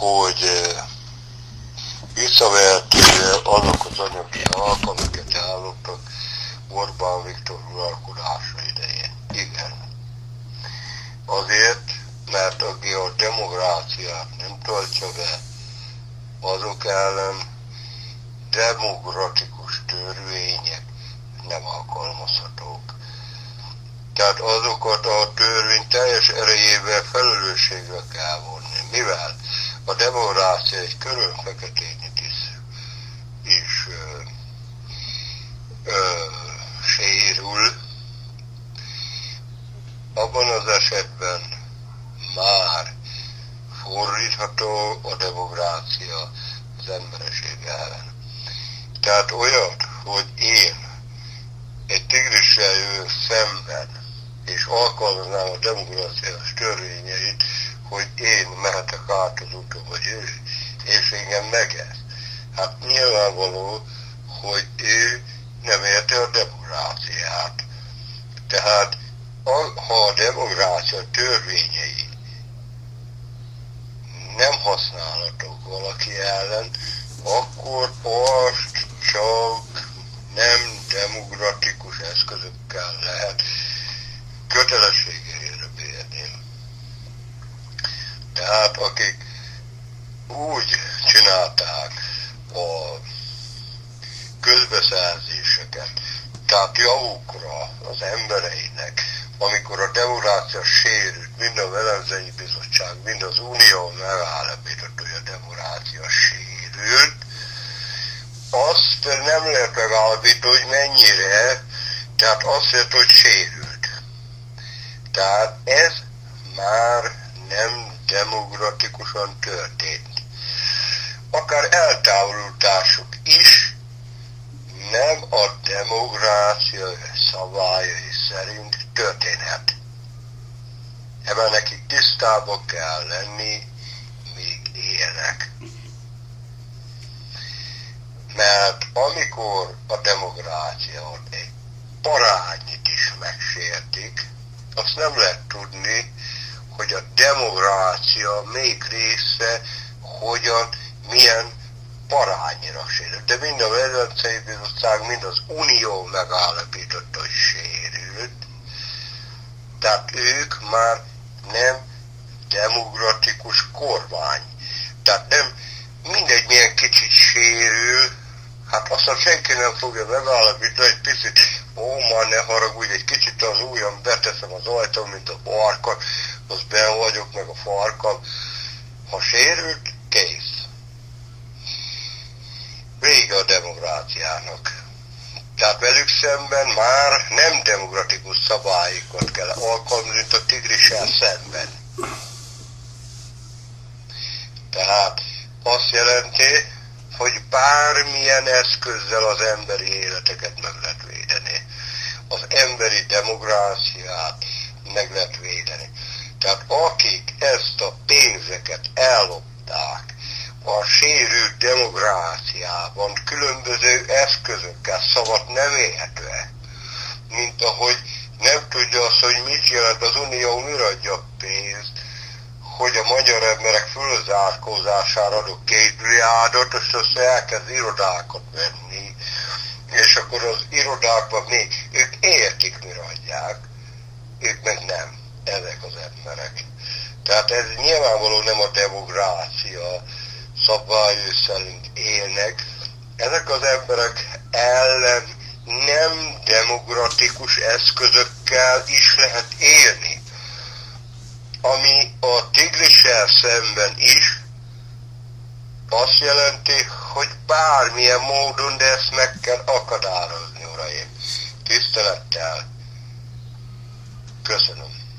hogy visszaverték azok az anyagiak, amiket állottak Orbán Viktor uralkodása idején. Igen. Azért, mert aki a demokráciát nem tartja be, azok ellen demokratikus törvények nem alkalmazhatók. Tehát azokat a törvény teljes erejével felelősségre kell vonni, mivel a demokrácia egy körül feketényét is sérül, abban az esetben már fordítható a demokrácia az emberiség ellen. Tehát olyat, hogy én egy tigrissel jövök szemben, és alkalmaznám a demokráciás törvényeit, hogy én mehetek át az úton, vagy ő, és engem megesz. Hát nyilvánvaló, hogy ő nem érti a demokráciát. Tehát ha a demokrácia törvényei nem használhatók valaki ellen, akkor azt csak nem demokratikus eszközökkel lehet kötelességére bírni. Tehát akik úgy csinálták a közbeszerzéseket, tehát javukra az embereinek, amikor a demokrácia sérült, mind a Velencei Bizottság, mind az Unió megállapított, hogy a demokrácia sérült, azt nem lehet megállapítani, hogy mennyire, tehát azt lehet, hogy sérült. Tehát ez már nem demokratikusan történt. Akár eltávolításuk is nem a demokrácia szabályai szerint történhet. Ebben nekik tisztában kell lenni, míg élnek. Mert amikor a demokráciát egy parányit is megsértik, azt nem lehet tudni, hogy a demokrácia még része milyen parányira sérült. De mind a Velencei Bizottság, mind az Unió megállapította, hogy sérült. Tehát ők már nem demokratikus kormány. Tehát nem mindegy, milyen kicsit sérül, hát aztán senki nem fogja megállapítani, egy picit, már ne haragudj, egy kicsit az ujjam beteszem az ajtón, mint a barka, az ben vagyok, meg a farkam. Ha sérült, kész. Vége a demokráciának. Tehát velük szemben már nem demokratikus szabályokat kell alkalmazni, mint a tigrissel szemben. Tehát azt jelenti, hogy bármilyen eszközzel az emberi életeket meg lehet védeni. Az emberi demokráciát meg lehet védeni. Tehát akik ezt a pénzeket ellopták a sérült demokráciában különböző eszközökkel, szabad nem értve, mint ahogy nem tudja azt, hogy mit jelent az Unió, mire adja a pénzt, hogy a magyar emberek fölzárkózására adok 2 milliárdot, és azt elkezd irodákat venni, és akkor az irodákban még ők értik, mire adják, ők meg nem, ezek az emberek. Tehát ez nyilvánvalóan nem a demokrácia szabályai szerint élnek. Ezek az emberek ellen nem demokratikus eszközökkel is lehet élni. Ami a tigrissel szemben is azt jelenti, hogy bármilyen módon, de ezt meg kell akadályozni.